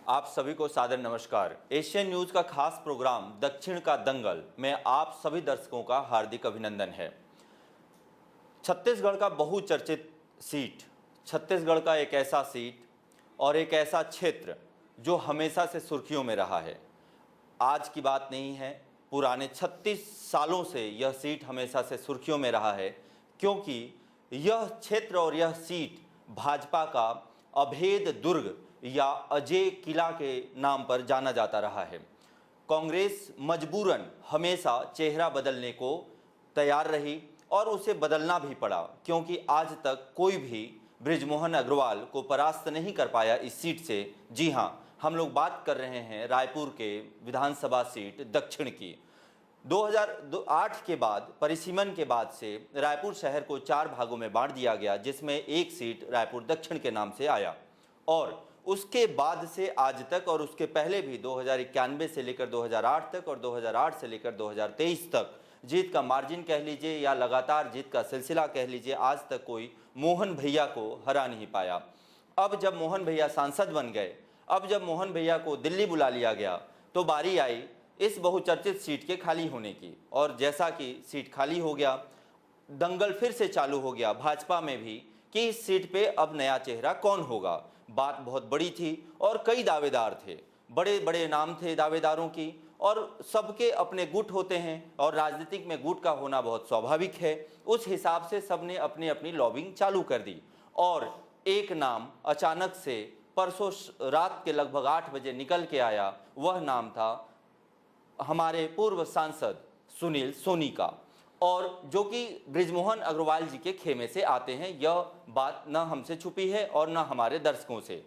आप सभी को सादर नमस्कार। एशियन न्यूज का खास प्रोग्राम दक्षिण का दंगल में आप सभी दर्शकों का हार्दिक अभिनंदन है। छत्तीसगढ़ का बहुचर्चित सीट, छत्तीसगढ़ का एक ऐसा सीट और एक ऐसा क्षेत्र जो हमेशा से सुर्खियों में रहा है। आज की बात नहीं है, पुराने 36 सालों से यह सीट हमेशा से सुर्खियों में रहा है, क्योंकि यह क्षेत्र और यह सीट भाजपा का अभेद दुर्ग या अजय किला के नाम पर जाना जाता रहा है। कांग्रेस मजबूरन हमेशा चेहरा बदलने को तैयार रही और उसे बदलना भी पड़ा, क्योंकि आज तक कोई भी बृजमोहन अग्रवाल को परास्त नहीं कर पाया इस सीट से। जी हां, हम लोग बात कर रहे हैं रायपुर के विधानसभा सीट दक्षिण की। 2008 के बाद परिसीमन के बाद से रायपुर शहर को 4 भागों में बांट दिया गया, जिसमें एक सीट रायपुर दक्षिण के नाम से आया और उसके बाद से आज तक और उसके पहले भी 2091 से लेकर 2008 तक और 2008 से लेकर 2023 तक जीत का मार्जिन कह लीजिए या लगातार जीत का सिलसिला कह लीजिए, आज तक कोई मोहन भैया को हरा नहीं पाया। अब जब मोहन भैया सांसद बन गए, अब जब मोहन भैया को दिल्ली बुला लिया गया, तो बारी आई इस बहुचर्चित सीट के खाली होने की। और जैसा कि सीट खाली हो गया, दंगल फिर से चालू हो गया भाजपा में भी कि इस सीट पे अब नया चेहरा कौन होगा। बात बहुत बड़ी थी और कई दावेदार थे, बड़े बड़े नाम थे दावेदारों की, और सबके अपने गुट होते हैं और राजनीतिक में गुट का होना बहुत स्वाभाविक है। उस हिसाब से सबने अपनी अपनी लॉबिंग चालू कर दी और एक नाम अचानक से परसों रात के लगभग 8 बजे निकल के आया। वह नाम था हमारे पूर्व सांसद सुनील सोनी का, और जो कि बृजमोहन अग्रवाल जी के खेमे से आते हैं। यह बात न हमसे छुपी है और न हमारे दर्शकों से।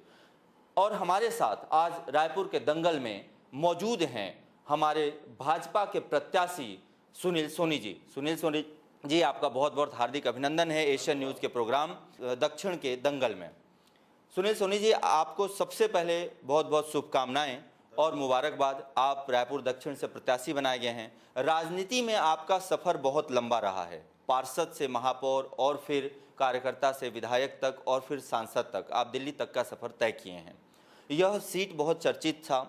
और हमारे साथ आज रायपुर के दंगल में मौजूद हैं हमारे भाजपा के प्रत्याशी सुनील सोनी जी। सुनील सोनी जी, आपका बहुत बहुत हार्दिक अभिनंदन है एशियन न्यूज़ के प्रोग्राम दक्षिण के दंगल में। सुनील सोनी जी, आपको सबसे पहले बहुत बहुत शुभकामनाएं और मुबारकबाद। आप रायपुर दक्षिण से प्रत्याशी बनाए गए हैं। राजनीति में आपका सफर बहुत लंबा रहा है, पार्षद से महापौर और फिर कार्यकर्ता से विधायक तक और फिर सांसद तक, आप दिल्ली तक का सफर तय किए हैं। यह सीट बहुत चर्चित था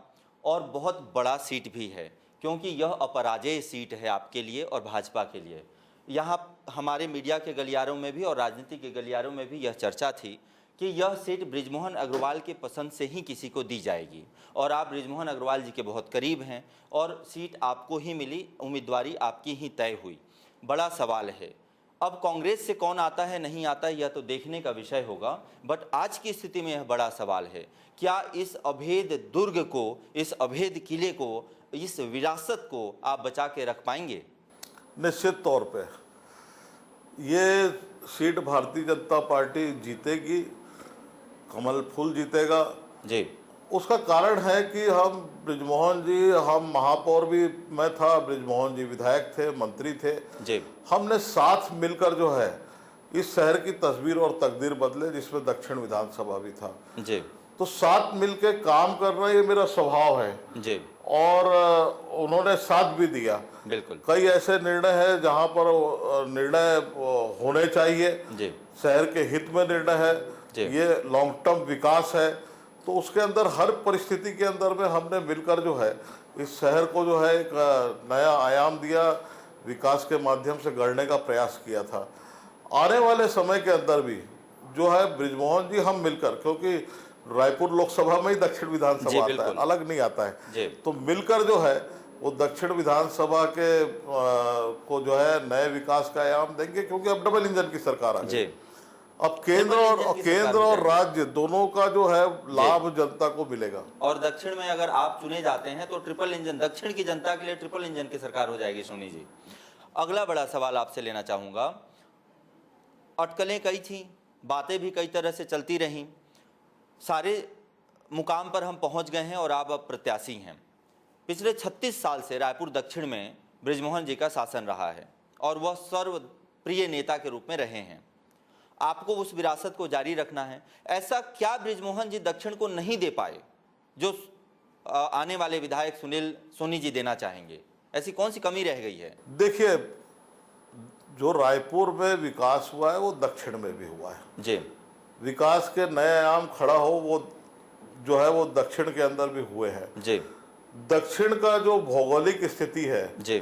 और बहुत बड़ा सीट भी है, क्योंकि यह अपराजेय सीट है आपके लिए और भाजपा के लिए। यहाँ हमारे मीडिया के गलियारों में भी और राजनीति के गलियारों में भी यह चर्चा थी कि यह सीट बृजमोहन अग्रवाल के पसंद से ही किसी को दी जाएगी, और आप बृजमोहन अग्रवाल जी के बहुत करीब हैं और सीट आपको ही मिली, उम्मीदवारी आपकी ही तय हुई। बड़ा सवाल है, अब कांग्रेस से कौन आता है नहीं आता यह तो देखने का विषय होगा, बट आज की स्थिति में यह बड़ा सवाल है, क्या इस अभेद दुर्ग को, इस अभेद किले को, इस विरासत को आप बचा के रख पाएंगे? निश्चित तौर पे ये सीट भारतीय जनता पार्टी जीतेगी, कमल फूल जीतेगा जी। उसका कारण है कि हम बृजमोहन जी, हम महापौर भी मैं था, बृजमोहन जी विधायक थे, मंत्री थे जी। हमने साथ मिलकर जो है इस शहर की तस्वीर और तकदीर बदले, जिसमें दक्षिण विधानसभा भी था जी। तो साथ मिलके काम करना ये मेरा स्वभाव है जी। और उन्होंने साथ भी दिया। बिल्कुल। कई ऐसे निर्णय है जहां पर निर्णय होने चाहिए, जी। शहर के हित में निर्णय है, ये लॉन्ग टर्म विकास है, तो उसके अंदर हर परिस्थिति के अंदर में हमने मिलकर जो है इस शहर को जो है एक नया आयाम दिया, विकास के माध्यम से गढ़ने का प्रयास किया था। आने वाले समय के अंदर भी जो है बृजमोहन जी हम मिलकर, क्योंकि रायपुर लोकसभा में ही दक्षिण विधानसभा आता है, अलग नहीं आता है, तो मिलकर जो है वो दक्षिण विधानसभा के को जो है नए विकास का आयाम देंगे, क्योंकि अब डबल इंजन की सरकार आ गई। अब केंद्र और राज्य दोनों का जो है लाभ जनता को मिलेगा। और दक्षिण में अगर आप चुने जाते हैं तो ट्रिपल इंजन, दक्षिण की जनता के लिए ट्रिपल इंजन की सरकार हो जाएगी। सोनी जी, अगला बड़ा सवाल आपसे लेना चाहूंगा। अटकलें कई थी, बातें भी कई तरह से चलती रहीं, सारे मुकाम पर हम पहुंच गए हैं और आप अब प्रत्याशी हैं। पिछले 36 साल से रायपुर दक्षिण में बृजमोहन जी का शासन रहा है और वह सर्वप्रिय नेता के रूप में रहे हैं। आपको उस विरासत को जारी रखना है। ऐसा क्या बृजमोहन जी दक्षिण को नहीं दे पाए जो आने वाले विधायक सुनील सोनी जी देना चाहेंगे? ऐसी कौन सी कमी रह गई है? देखिए, जो रायपुर में विकास हुआ है वो दक्षिण में भी हुआ है जी। विकास के नए आयाम खड़ा हो वो जो है वो दक्षिण के अंदर भी हुए हैं। जी दक्षिण का जो भौगोलिक स्थिति है जी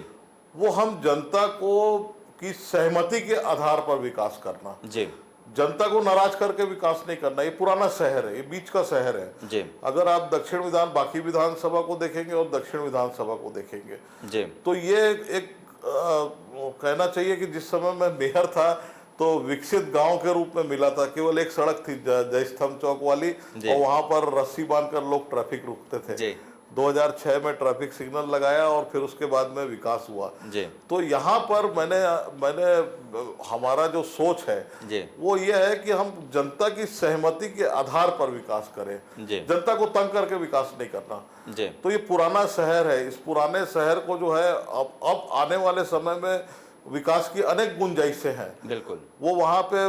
वो हम जनता को की सहमति के आधार पर विकास करना, जी जनता को नाराज करके विकास नहीं करना। ये पुराना शहर है, ये बीच का शहर है। जी अगर आप दक्षिण बाकी विधानसभा को देखेंगे और दक्षिण विधानसभा को देखेंगे जी तो ये एक कहना चाहिए कि जिस समय मैं मेयर था तो विकसित गांव के रूप में मिला था। केवल एक सड़क थी जय स्तंभ चौक वाली, और वहां पर रस्सी बांधकर लोग ट्रैफिक रुकते थे। जी 2006 में ट्रैफिक सिग्नल लगाया और फिर उसके बाद में विकास हुआ। जी तो यहाँ पर मैंने हमारा जो सोच है जी वो ये है कि हम जनता की सहमति के आधार पर विकास करें, जी जनता को तंग करके विकास नहीं करना। जी तो ये पुराना शहर है, इस पुराने शहर को जो है अब आने वाले समय में विकास की अनेक गुंजाइशें हैं। बिल्कुल वो वहाँ पे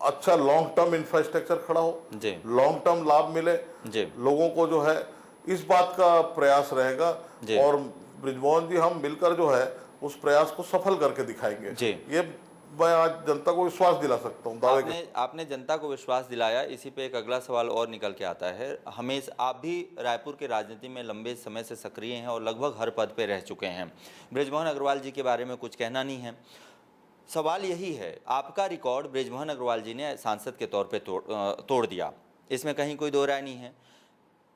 अच्छा लॉन्ग टर्म इंफ्रास्ट्रक्चर खड़ा हो, जी लॉन्ग टर्म लाभ मिले जी लोगों को, जो है इस बात का प्रयास रहेगा। जी। और ब्रिजमोहन जी हम मिलकर जो है उस प्रयास को सफल करके दिखाएंगे। जी। ये मैं आज जनता को विश्वास दिला सकता हूँ दावे के। आपने जनता को विश्वास दिलाया। इसी पे एक अगला सवाल और निकल के आता है। हमेशा आप भी रायपुर के राजनीति में लंबे समय से सक्रिय हैं और लगभग हर पद पे रह चुके हैं। बृजमोहन अग्रवाल जी के बारे में कुछ कहना नहीं है। सवाल यही है, आपका रिकॉर्ड बृजमोहन अग्रवाल जी ने सांसद के तौर पे तोड़ दिया, इसमें कहीं कोई दो राय नहीं है।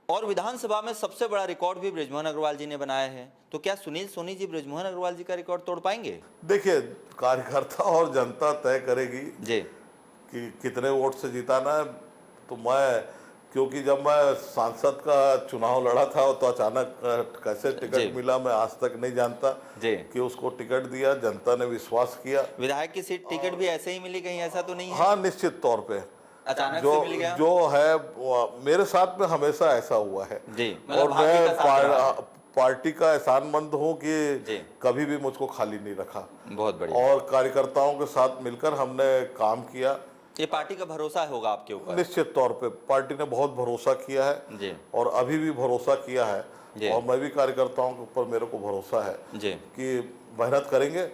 और विधानसभा में सबसे बड़ा रिकॉर्ड भी बृजमोहन अग्रवाल जी ने बनाया है। तो क्या सुनील सोनी जी बृजमोहन अग्रवाल जी का रिकॉर्ड तोड़ पाएंगे? देखिए, कार्यकर्ता और जनता तय करेगी जी कि कितने वोट से जिताना है। तो क्योंकि जब मैं सांसद का चुनाव लड़ा था तो अचानक कैसे टिकट मिला मैं आज तक नहीं जानता जी कि उसको टिकट दिया, जनता ने विश्वास किया। विधायक की सीट टिकट भी ऐसे ही मिली, कहीं ऐसा तो नहीं है? हाँ, निश्चित तौर पे अचानक से मिल गया। जो है मेरे साथ में हमेशा ऐसा हुआ है जी, और मैं पार्टी का एहसानमंद हूँ कि कभी भी मुझको खाली नहीं रखा। बहुत बढ़िया। और कार्यकर्ताओं के साथ मिलकर हमने काम किया। ये पार्टी का भरोसा होगा आपके ऊपर? निश्चित तौर पे पार्टी ने बहुत भरोसा किया है जी और अभी भी भरोसा किया है जी। और मैं भी कार्यकर्ताओं के ऊपर मेरे को भरोसा है जी कि मेहनत करेंगे,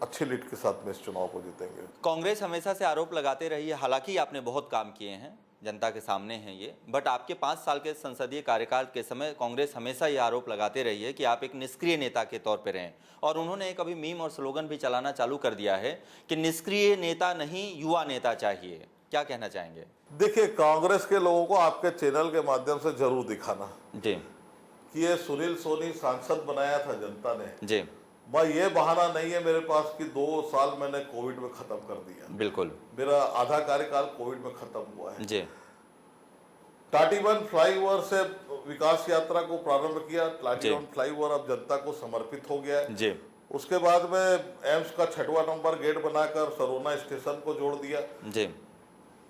अच्छी लीड के साथ में इस चुनाव को जीतेंगे। कांग्रेस हमेशा से आरोप लगाते रही है, हालांकि आपने बहुत काम किए हैं, जनता के सामने हैं ये, बट आपके 5 साल के संसदीय कार्यकाल के समय कांग्रेस हमेशा ये आरोप लगाते रही है कि आप एक निष्क्रिय नेता के तौर पर रहें। और उन्होंने एक अभी मीम और स्लोगन भी चलाना चालू कर दिया है कि निष्क्रिय नेता नहीं, युवा नेता चाहिए। क्या कहना चाहेंगे? देखिए, कांग्रेस के लोगों को आपके चैनल के माध्यम से जरूर दिखाना जी कि ये सुनील सोनी सांसद बनाया था जनता ने जी। मैं ये बहाना नहीं है मेरे पास कि 2 साल मैंने कोविड में खत्म कर दिया। बिल्कुल, मेरा आधा कार्यकाल कोविड में खत्म हुआ है। जी टाटीबंध फ्लाईओवर से विकास यात्रा को प्रारंभ किया। टाटीबंध फ्लाईओवर अब जनता को समर्पित हो गया है जी। उसके बाद में एम्स का 6वां नंबर गेट बनाकर सरोना स्टेशन को जोड़ दिया जी।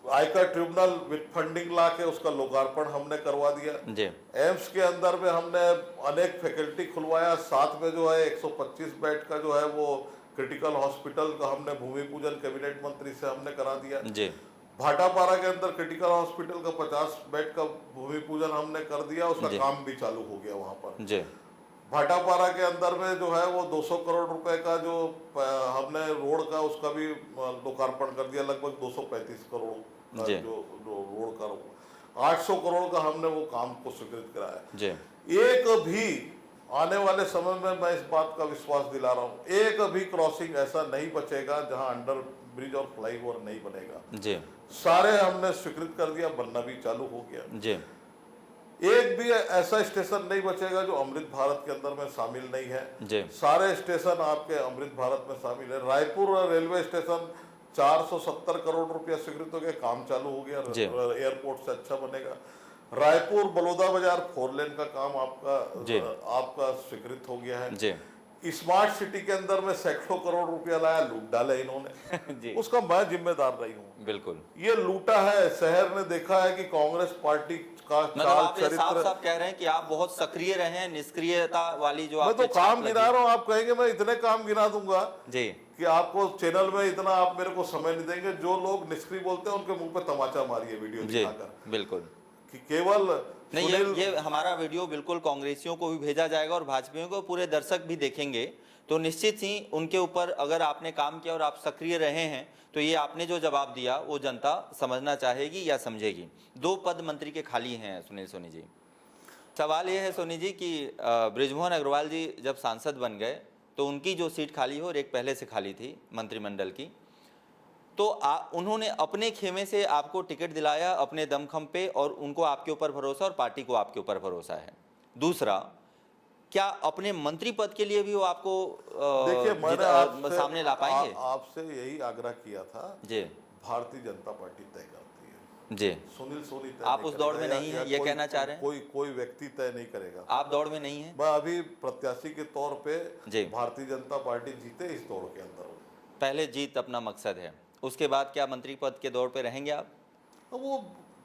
आयकर ट्रिब्यूनल विद फंडिंग ला के उसका लोकार्पण हमने करवा दिया जी। एम्स के अंदर में हमने अनेक फैकल्टी खुलवाया। साथ में जो है 125 बेड का जो है वो क्रिटिकल हॉस्पिटल का हमने भूमि पूजन कैबिनेट मंत्री से हमने करा दिया जी। भाटापारा के अंदर क्रिटिकल हॉस्पिटल का 50 बेड का भूमि पूजन हमने कर दिया, उसका काम भी चालू हो गया वहां पर। जी। भाटापारा के अंदर में जो है वो 200 करोड़ रुपए का जो हमने रोड का उसका भी लोकार्पण कर दिया। लगभग 235 करोड़ का जो रोड का 800 करोड़ का हमने वो काम को स्वीकृत कराया जी। एक भी आने वाले समय में मैं इस बात का विश्वास दिला रहा हूँ, एक भी क्रॉसिंग ऐसा नहीं बचेगा जहां अंडर ब्रिज और फ्लाईओवर नहीं बनेगा। जी। सारे हमने स्वीकृत कर दिया, बनना भी चालू हो गया। जी। एक भी ऐसा स्टेशन नहीं बचेगा जो अमृत भारत के अंदर में शामिल नहीं है। जी। सारे स्टेशन आपके अमृत भारत में शामिल है। रायपुर रेलवे स्टेशन 470 करोड़ रुपया स्वीकृत हो गया, काम चालू हो गया, एयरपोर्ट से अच्छा बनेगा। रायपुर बलौदा बाजार 4 लेन का काम आपका स्वीकृत हो गया है। जी। स्मार्ट सिटी के अंदर में सैकड़ों करोड़ रुपया लाया, लूट डाले इन्होंने उसका मैं जिम्मेदार नहीं हूँ। बिल्कुल, ये लूटा है। शहर ने देखा है कि कांग्रेस पार्टी का आप साफ कह रहे हैं कि आप बहुत सक्रिय रहे हैं, निष्क्रियता वाली जो मैं तो काम गिना रहा हूँ। आप कहेंगे मैं इतने काम गिना दूंगा जी कि आपको चैनल में इतना आप मेरे को समय नहीं देंगे। जो लोग निष्क्रिय बोलते हैं उनके मुंह पे तमाचा मारिए वीडियो दिखाकर। बिल्कुल कि केवल नहीं, ये हमारा वीडियो बिल्कुल कांग्रेसियों को भी भेजा जाएगा और भाजपाइयों को, पूरे दर्शक भी देखेंगे। तो निश्चित ही उनके ऊपर अगर आपने काम किया और आप सक्रिय रहे हैं तो ये आपने जो जवाब दिया वो जनता समझना चाहेगी या समझेगी। 2 पद मंत्री के खाली हैं सुनील सोनी जी। सवाल ये है सोनी जी कि बृजमोहन अग्रवाल जी जब सांसद बन गए तो उनकी जो सीट खाली हो और एक पहले से खाली थी मंत्रिमंडल की, तो उन्होंने अपने खेमे से आपको टिकट दिलाया अपने दमखम पे, और उनको आपके ऊपर भरोसा और पार्टी को आपके ऊपर भरोसा है। दूसरा, क्या अपने मंत्री पद के लिए भी वो आपको देखिए, मैंने सामने ला पाएंगे? आपसे यही आग्रह किया था जी, भारतीय जनता पार्टी तय करती है जी। सुनील सोनी तय आप नहीं उस दौड़ में करेगा, नहीं या है, ये कोई- कहना चाह रहे हैं? कोई व्यक्ति तय नहीं करेगा। आप दौड़ में नहीं है? मैं अभी प्रत्याशी के तौर पे जी। भारतीय जनता पार्टी जीते इस दौड़ के अंदर हूँ। पहले जीत अपना मकसद है, उसके बाद क्या मंत्री पद के दौर पे रहेंगे आप? तो वो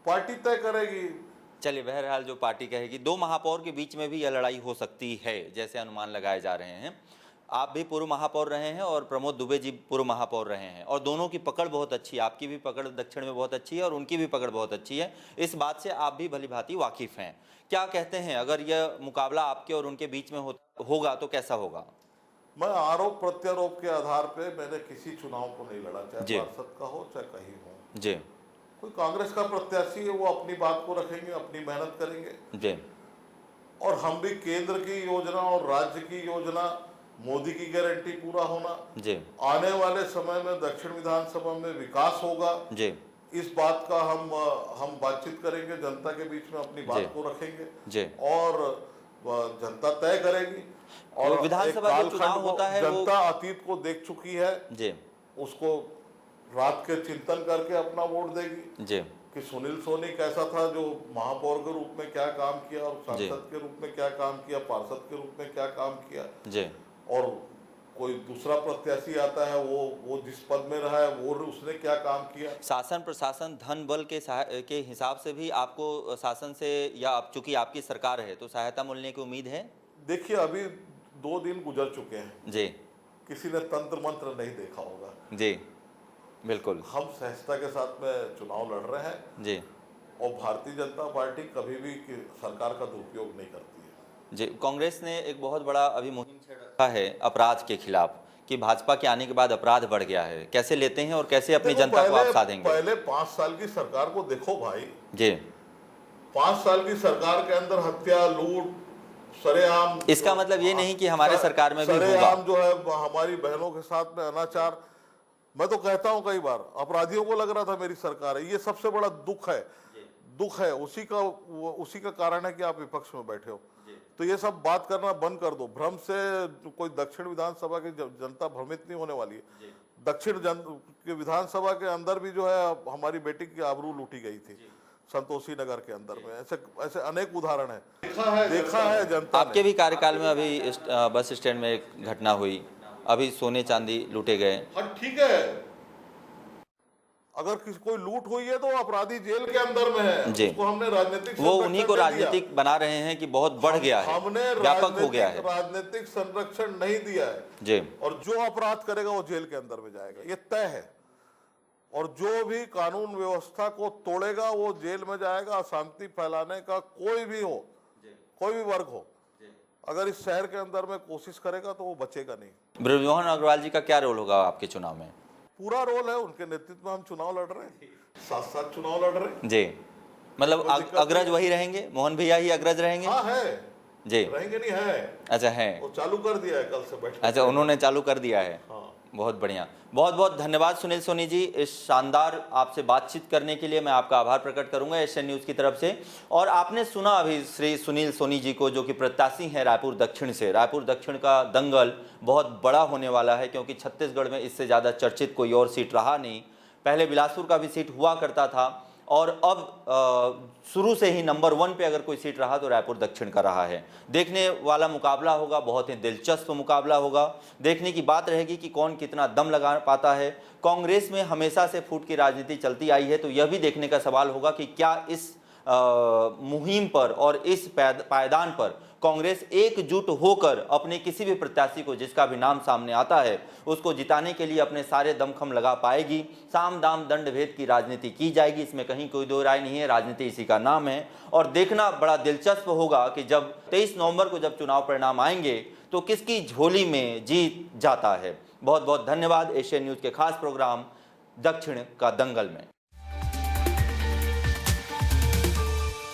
पार्टी तय करेगी। चलिए, बहरहाल जो पार्टी कहेगी। 2 महापौर के बीच में भी यह लड़ाई हो सकती है जैसे अनुमान लगाए जा रहे हैं। आप भी पूर्व महापौर रहे हैं और प्रमोद दुबे जी पूर्व महापौर रहे हैं, और दोनों की पकड़ बहुत अच्छी है। आपकी भी पकड़ दक्षिण में बहुत अच्छी है और उनकी भी पकड़ बहुत अच्छी है। इस बात से आप भी भली भांति वाकिफ हैं। क्या कहते हैं, अगर यह मुकाबला आपके और उनके बीच में होगा तो कैसा होगा? मैं आरोप प्रत्यारोप के आधार पे मैंने किसी चुनाव को नहीं लड़ा, चाहे जी। पार्षद का हो चाहे कहीं हो। जी, कोई कांग्रेस का प्रत्याशी है, वो अपनी बात को रखेंगे, अपनी मेहनत करेंगे, जी, और हम भी केंद्र की योजना और राज्य की योजना, मोदी की गारंटी पूरा होना, जी, आने वाले समय में दक्षिण विधानसभा में विकास होगा, जी, इस बात का हम बातचीत करेंगे, जनता के बीच में अपनी जी। बात को रखेंगे, जी। और जनता तय करेगी। और विधानसभा एक जो चुनाव कालखंड को होता है वो- जनता अतीत को देख चुकी है, जी, उसको रात के चिंतन करके अपना वोट देगी जी, कि सुनील सोनी कैसा था, जो महापौर के रूप में क्या काम किया, और जी। सांसद के रूप में क्या काम किया, पार्षद के रूप में क्या काम किया, जी, और कोई दूसरा प्रत्याशी आता है, वो जिस पद में रहा है वो उसने क्या काम किया। शासन प्रशासन धन बल के हिसाब से भी आपको शासन से, या अब चूंकि आपकी सरकार है तो सहायता मिलने की उम्मीद है? देखिए, अभी 2 दिन गुजर चुके हैं, जी, किसी ने तंत्र मंत्र नहीं देखा होगा। जी, बिल्कुल। हम सहजता के साथ में चुनाव लड़ रहे हैं, जी, और भारतीय जनता पार्टी कभी भी सरकार का दुरुपयोग नहीं करती है। जी। कांग्रेस ने एक बहुत बड़ा अभी मुहिम छेड़ रखा है अपराध के खिलाफ, कि भाजपा के आने के बाद अपराध बढ़ गया है। कैसे लेते हैं और कैसे अपनी देखो, जनता को आप साधेंगे? पहले 5 साल की सरकार को देखो भाई। जी, 5 साल की सरकार के अंदर हत्या, लूट, सरेआम। इसका मतलब ये नहीं कि हमारे सरकार में भी होगा। सरेआम जो है हमारी बहनों के साथ में अनाचार। मैं तो कहता हूं कई बार, अपराधियों को लग रहा था मेरी सरकार है। ये सबसे बड़ा दुख है। उसी का कारण है कि आप विपक्ष में बैठे हो। तो ये सब बात करना बंद कर दो। भ्रम से कोई दक्षिण विधानसभा की जनता भ्रमित नहीं होने वाली है। दक्षिण के विधानसभा के अंदर भी जो है हमारी बेटी की आबरू लूटी गई थी, संतोषी नगर के अंदर में। ऐसे अनेक उदाहरण है, देखा है जनता आपके ने। भी कार्यकाल में अभी बस स्टैंड में एक घटना हुई, अभी सोने चांदी लूटे गए। हाँ, ठीक है, अगर किसी कोई लूट हुई है तो अपराधी जेल के अंदर में है। जी। उसको हमने राजनीतिक वो उन्हीं को संरक्षण नहीं दिया। राजनीतिक बना रहे हैं कि बहुत बढ़ गया है, हमने व्यापक हो गया है। राजनीतिक संरक्षण नहीं दिया है। जी, और जो अपराध करेगा वो जेल के अंदर में जाएगा, ये तय है। और जो भी कानून व्यवस्था को तोड़ेगा वो जेल में जाएगा। अशांति फैलाने का कोई भी हो, कोई भी वर्ग हो, अगर इस शहर के अंदर में कोशिश करेगा तो वो बचेगा नहीं। बृजमोहन अग्रवाल जी का क्या रोल होगा आपके चुनाव में? पूरा रोल है, उनके नेतृत्व में हम चुनाव लड़ रहे हैं, साथ साथ चुनाव लड़ रहे हैं। जी, मतलब कोई दिक्कत अग्रज वही रहेंगे, मोहन भैया ही अग्रज रहेंगे? हाँ है, जी, रहेंगे नहीं है। अच्छा है। वो चालू कर दिया है कल से बैठ। अच्छा, उन्होंने चालू कर दिया है। हाँ। बहुत बढ़िया, बहुत बहुत धन्यवाद सुनील सोनी जी। इस शानदार आपसे बातचीत करने के लिए मैं आपका आभार प्रकट करूंगा एशियन न्यूज़ की तरफ से। और आपने सुना अभी श्री सुनील सोनी जी को, जो कि प्रत्याशी हैं रायपुर दक्षिण से। रायपुर दक्षिण का दंगल बहुत बड़ा होने वाला है, क्योंकि छत्तीसगढ़ में इससे ज़्यादा चर्चित कोई और सीट रहा नहीं। पहले बिलासपुर का भी सीट हुआ करता था, और अब शुरू से ही नंबर 1 पे अगर कोई सीट रहा तो रायपुर दक्षिण का रहा है। देखने वाला मुकाबला होगा, बहुत ही दिलचस्प मुकाबला होगा। देखने की बात रहेगी कि कौन कितना दम लगा पाता है। कांग्रेस में हमेशा से फूट की राजनीति चलती आई है, तो यह भी देखने का सवाल होगा कि क्या इस मुहिम पर और इस पायदान पर कांग्रेस एकजुट होकर अपने किसी भी प्रत्याशी को, जिसका भी नाम सामने आता है, उसको जिताने के लिए अपने सारे दमखम लगा पाएगी। साम दाम दंड भेद की राजनीति की जाएगी, इसमें कहीं कोई दो राय नहीं है। राजनीति इसी का नाम है। और देखना बड़ा दिलचस्प होगा कि जब 23 नवंबर को जब चुनाव परिणाम आएंगे तो किसकी झोली में जीत जाता है। बहुत बहुत धन्यवाद। एशियन न्यूज़ के खास प्रोग्राम दक्षिण का दंगल में।